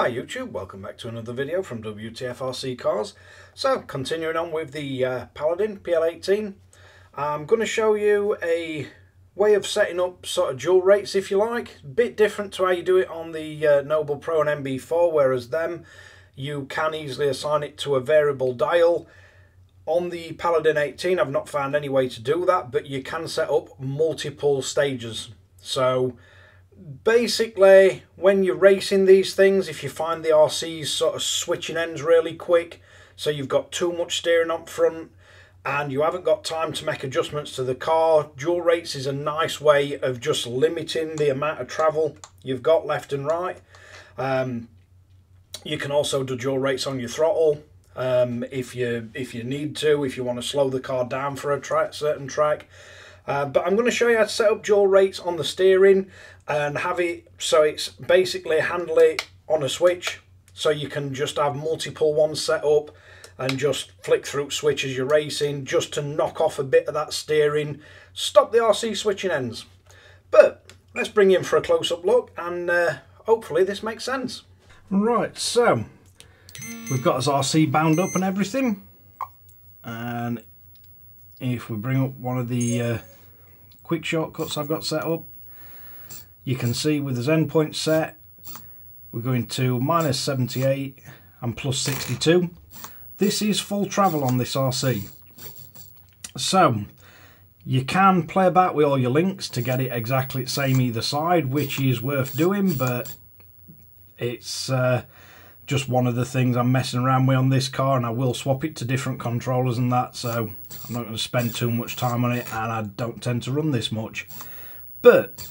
Hi YouTube, welcome back to another video from Wtf Rc Cars. So, continuing on with the Paladin PL18, I'm going to show you a way of setting up sort of dual rates, if you like. A bit different to how you do it on the Noble Pro and MB4, whereas them you can easily assign it to a variable dial. On the Paladin 18 I've not found any way to do that, but you can set up multiple stages. So basically, when you're racing these things, if you find the RCs sort of switching ends really quick, so you've got too much steering up front and you haven't got time to make adjustments to the car, dual rates is a nice way of just limiting the amount of travel you've got left and right. You can also do dual rates on your throttle if you need to, if you want to slow the car down for a certain track. But I'm going to show you how to set up dual rates on the steering and have it so it's basically handle it on a switch, so you can just have multiple ones set up and just flick through switch as you're racing, just to knock off a bit of that steering, stop the RC switching ends. But let's bring you in for a close-up look and hopefully this makes sense. Right, so we've got his RC bound up and everything, and if we bring up one of the quick shortcuts I've got set up, you can see with his endpoint set, we're going to -78 and +62. This is full travel on this RC. So you can play about with all your links to get it exactly the same either side, which is worth doing, but it's just one of the things I'm messing around with on this car, and I will swap it to different controllers and that, so I'm not going to spend too much time on it, and I don't tend to run this much. But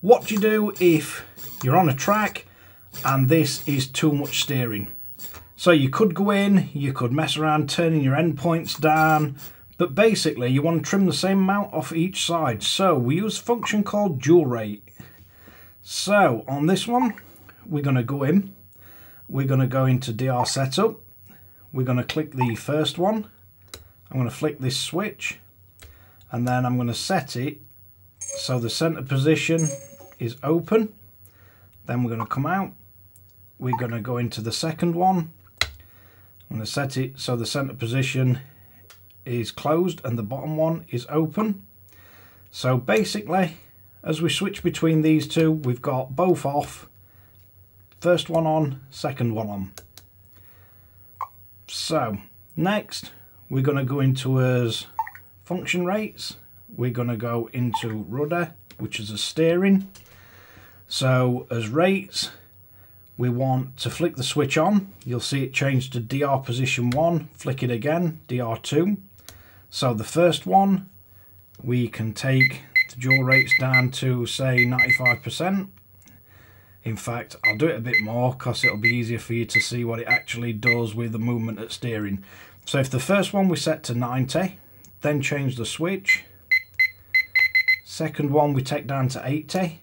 what do you do if you're on a track and this is too much steering? So you could go in, you could mess around turning your endpoints down, but basically you want to trim the same amount off each side. So we use a function called dual rate. So on this one, we're going to go in. We're going to go into DR setup. We're going to click the first one. I'm going to flick this switch, and then I'm going to set it so the center position is open. Then we're going to come out. We're going to go into the second one. I'm going to set it so the center position is closed and the bottom one is open. So basically, as we switch between these two, we've got both off. First one on, second one on. So next we're going to go into his function rates. We're going to go into rudder, which is a steering. So as rates, we want to flick the switch on. You'll see it change to DR position 1. Flick it again, DR2. So the first one, we can take the dual rates down to say 95%. In fact, I'll do it a bit more because it'll be easier for you to see what it actually does with the movement at steering. So if the first one we set to 90, then change the switch. Second one we take down to 80.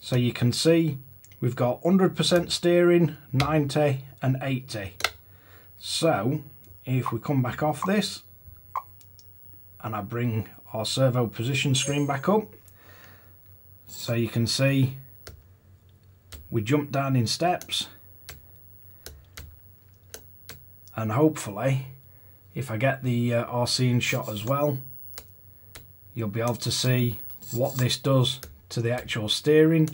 So you can see we've got 100% steering, 90 and 80. So if we come back off this and I bring our servo position screen back up, so you can see we jump down in steps, and hopefully if I get the RC in shot as well, you'll be able to see what this does to the actual steering.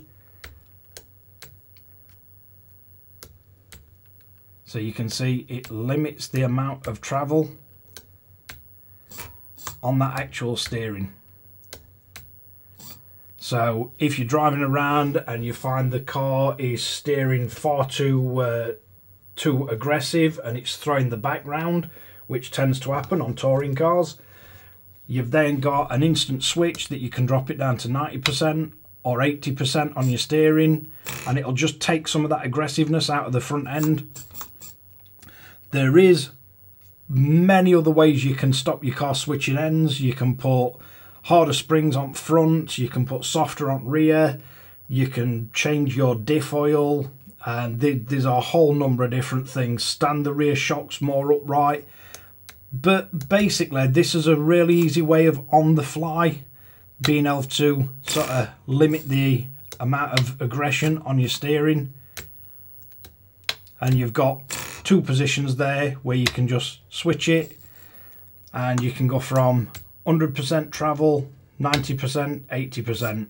So you can see it limits the amount of travel on that actual steering. So if you're driving around and you find the car is steering far too aggressive and it's throwing the back round, which tends to happen on touring cars, you've then got an instant switch that you can drop it down to 90% or 80% on your steering, and it'll just take some of that aggressiveness out of the front end. There is many other ways you can stop your car switching ends. You can put harder springs on front, you can put softer on rear, you can change your diff oil, and there's a whole number of different things. Stand the rear shocks more upright. But basically this is a really easy way of on the fly being able to sort of limit the amount of aggression on your steering. and you've got two positions there where you can just switch it, and you can go from 100% travel, 90%, 80%.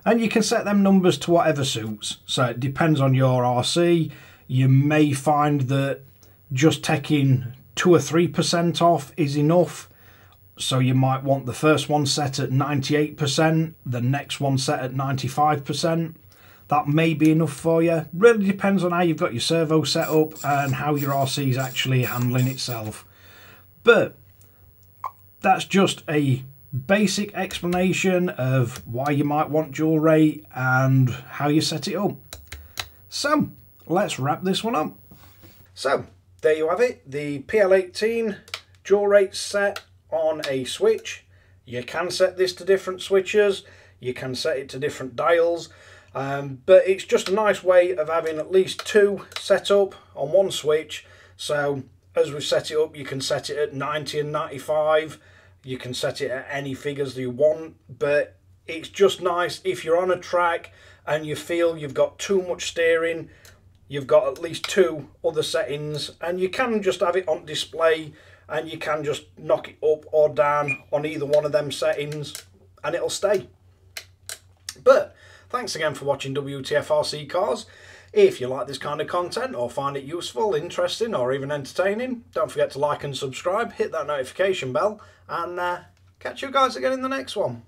And you can set them numbers to whatever suits. So it depends on your RC. You may find that just taking 2 or 3% off is enough. So you might want the first one set at 98%, the next one set at 95%. That may be enough for you. Really depends on how you've got your servo set up and how your RC is actually handling itself. But that's just a basic explanation of why you might want dual rate and how you set it up. So let's wrap this one up. So there you have it, the PL18 dual rate set on a switch. You can set this to different switches, you can set it to different dials, but it's just a nice way of having at least two set up on one switch. So as we set it up, you can set it at 90 and 95. You can set it at any figures that you want, but it's just nice if you're on a track and you feel you've got too much steering, you've got at least two other settings, and you can just have it on display and you can just knock it up or down on either one of them settings and it'll stay. But thanks again for watching Wtf Rc Cars. If you like this kind of content or find it useful, interesting, or even entertaining, don't forget to like and subscribe, hit that notification bell, and catch you guys again in the next one.